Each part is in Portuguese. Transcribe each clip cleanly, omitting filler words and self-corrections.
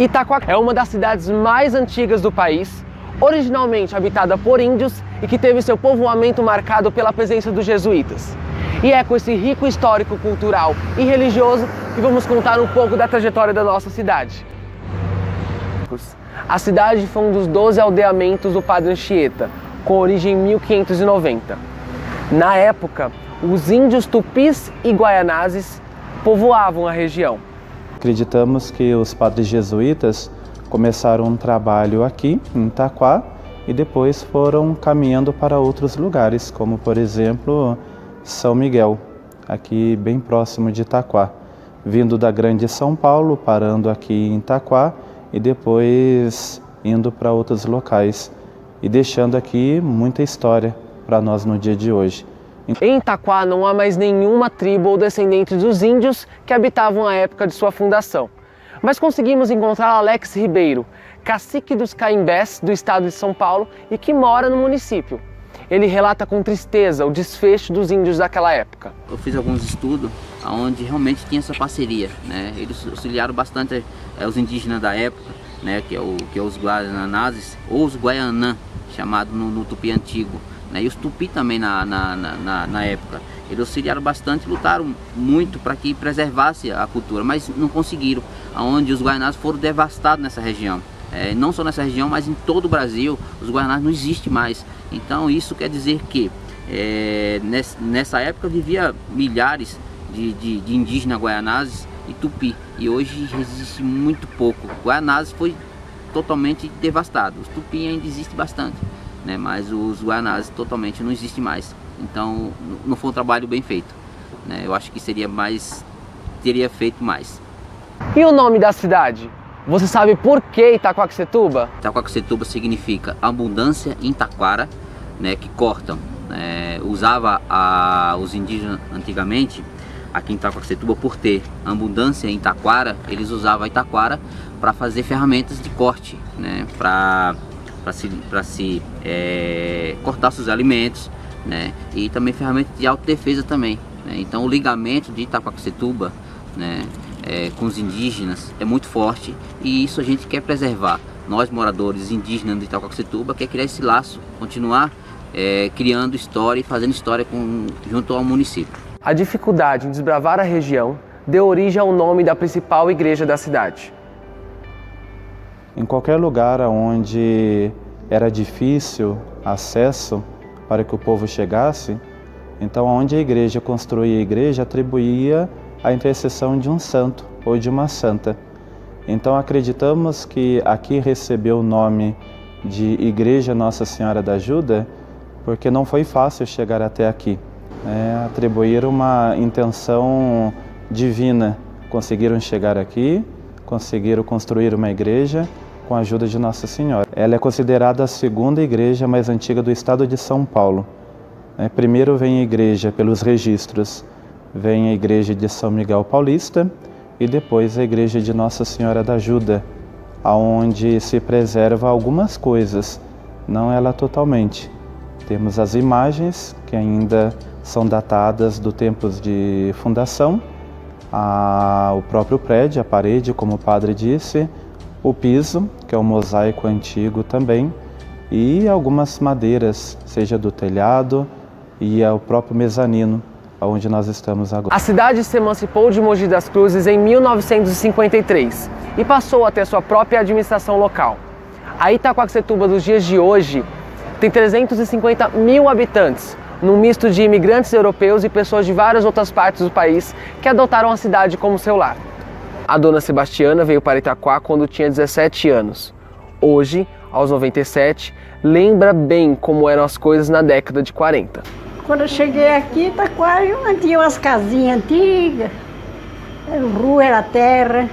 Itaquá é uma das cidades mais antigas do país, originalmente habitada por índios e que teve seu povoamento marcado pela presença dos jesuítas. E é com esse rico histórico, cultural e religioso que vamos contar um pouco da trajetória da nossa cidade. A cidade foi um dos 12 aldeamentos do Padre Anchieta, com origem em 1590. Na época, os índios tupis e guaianazes povoavam a região. Acreditamos que os padres jesuítas começaram um trabalho aqui em Itaquá e depois foram caminhando para outros lugares, como por exemplo São Miguel, aqui bem próximo de Itaquá, vindo da Grande São Paulo, parando aqui em Itaquá e depois indo para outros locais e deixando aqui muita história para nós no dia de hoje. Em Itaquá não há mais nenhuma tribo ou descendente dos índios que habitavam a época de sua fundação. Mas conseguimos encontrar Alex Ribeiro, cacique dos Caimbés do estado de São Paulo e que mora no município. Ele relata com tristeza o desfecho dos índios daquela época. Eu fiz alguns estudos onde realmente tinha essa parceria, né? Eles auxiliaram bastante os indígenas da época, né? que é os guaianazes ou os guaianã, chamado no tupi antigo. E os tupi também na época, eles auxiliaram bastante, lutaram muito para que preservasse a cultura, mas não conseguiram, onde os guaianás foram devastados nessa região. Não só nessa região, mas em todo o Brasil, os guaianás não existem mais. Então isso quer dizer que nessa época vivia milhares de indígenas guaianazes e tupi, e hoje existe muito pouco. Guaianazes foi totalmente devastado, os tupi ainda existe bastante. Mas os guaianazes totalmente não existem mais. Então não foi um trabalho bem feito, né? Eu acho que teria feito mais. E o nome da cidade? Você sabe por que Itaquaquecetuba? Itaquaquecetuba significa abundância em taquara, né, que cortam. Usava os indígenas antigamente aqui em Itaquaquecetuba, por ter abundância em taquara, eles usavam a taquara para fazer ferramentas de corte, né, para se cortar seus alimentos, né, e também ferramentas de autodefesa também, né. Então o ligamento de Itaquaquecetuba, né, com os indígenas é muito forte, e isso a gente quer preservar. Nós moradores indígenas de Itaquaquecetuba quer criar esse laço, continuar criando história e fazendo história junto ao município. A dificuldade em desbravar a região deu origem ao nome da principal igreja da cidade. Em qualquer lugar onde era difícil acesso para que o povo chegasse, então onde a igreja construía a igreja, atribuía a intercessão de um santo ou de uma santa. Então acreditamos que aqui recebeu o nome de Igreja Nossa Senhora da Ajuda, porque não foi fácil chegar até aqui. Atribuíram uma intenção divina, conseguiram chegar aqui, conseguiram construir uma igreja com a ajuda de Nossa Senhora. Ela é considerada a segunda igreja mais antiga do estado de São Paulo. Primeiro vem a igreja pelos registros, vem a igreja de São Miguel Paulista e depois a igreja de Nossa Senhora da Ajuda, onde se preserva algumas coisas, não ela totalmente. Temos as imagens que ainda são datadas do tempo de fundação, o próprio prédio, a parede, como o padre disse, o piso, que é um mosaico antigo também, e algumas madeiras, seja do telhado e o próprio mezanino, onde nós estamos agora. A cidade se emancipou de Mogi das Cruzes em 1953 e passou a ter sua própria administração local. A Itaquaquecetuba dos dias de hoje tem 350 mil habitantes, num misto de imigrantes europeus e pessoas de várias outras partes do país que adotaram a cidade como seu lar. A dona Sebastiana veio para Itaquá quando tinha 17 anos. Hoje, aos 97, lembra bem como eram as coisas na década de 40. Quando eu cheguei aqui, Itaquá, tinha umas casinhas antigas, a rua era terra,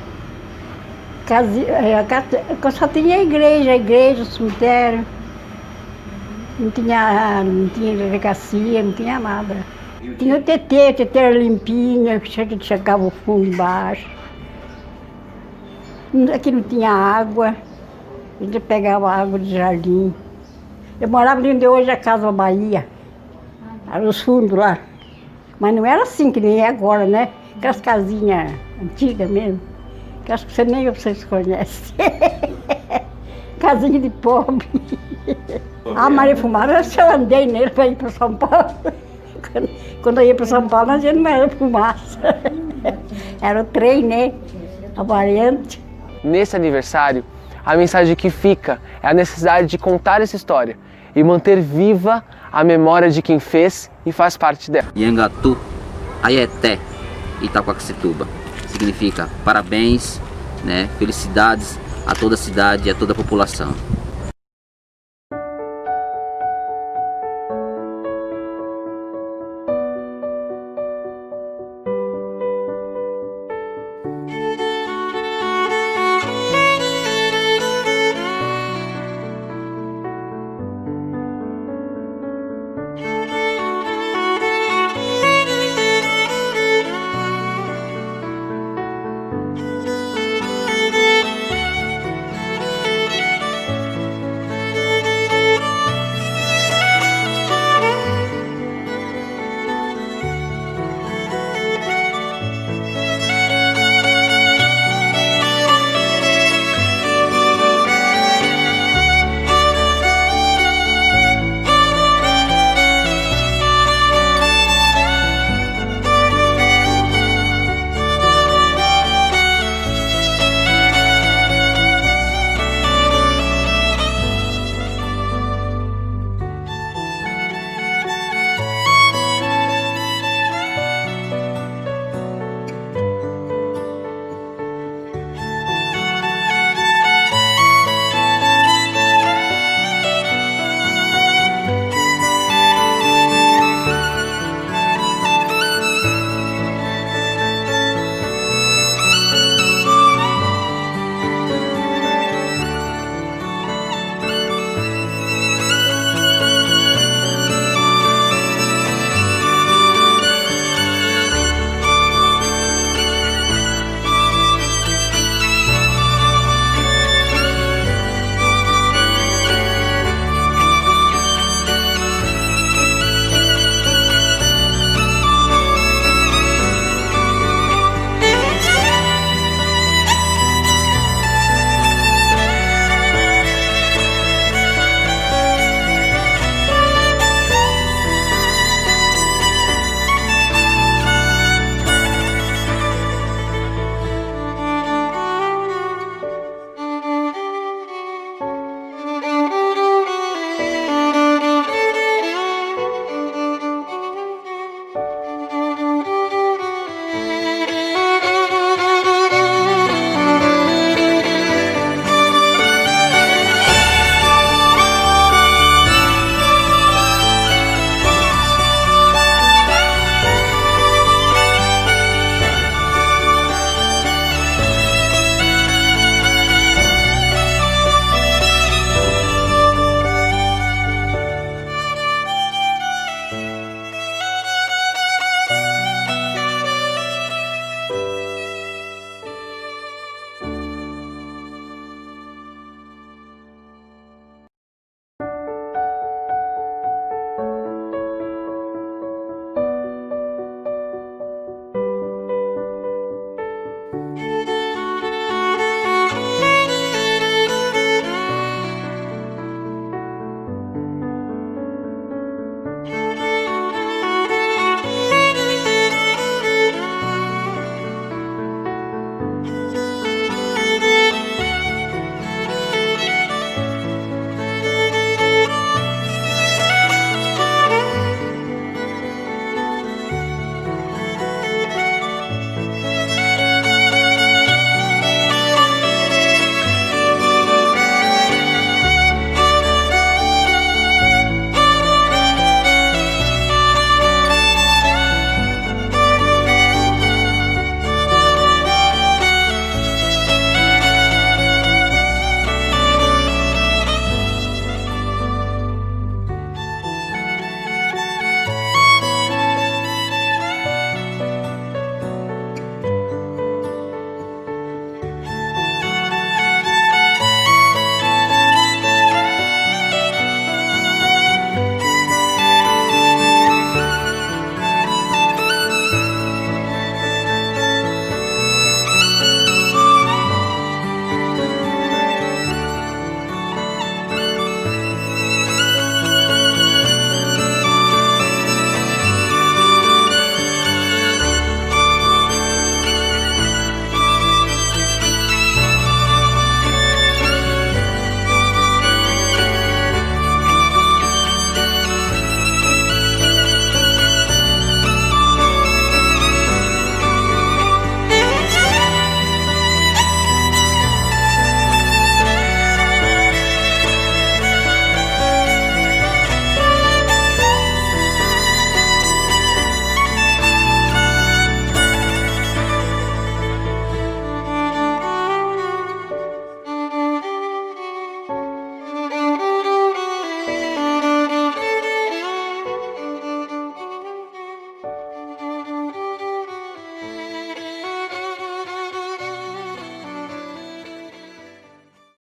só tinha a igreja, o cemitério. Não tinha delegacia, não tinha nada. Tinha o tetê era limpinho, chegava o fundo embaixo. Aqui não tinha água, a gente pegava água de jardim. Eu morava ali onde hoje é a Casa Bahia, os fundos lá. Mas não era assim que nem é agora, né? Aquelas casinhas antigas mesmo. que acho que nem vocês conhecem. Casinha de pobre. A Maria Fumaça, eu andei nele para ir para São Paulo. Quando eu ia para São Paulo, a gente não era fumaça. Era o trem, né? A variante. Nesse aniversário, a mensagem que fica é a necessidade de contar essa história e manter viva a memória de quem fez e faz parte dela. Nhangatu, Aieté, Itaquaquecetuba. Significa parabéns, né? Felicidades a toda a cidade e a toda a população.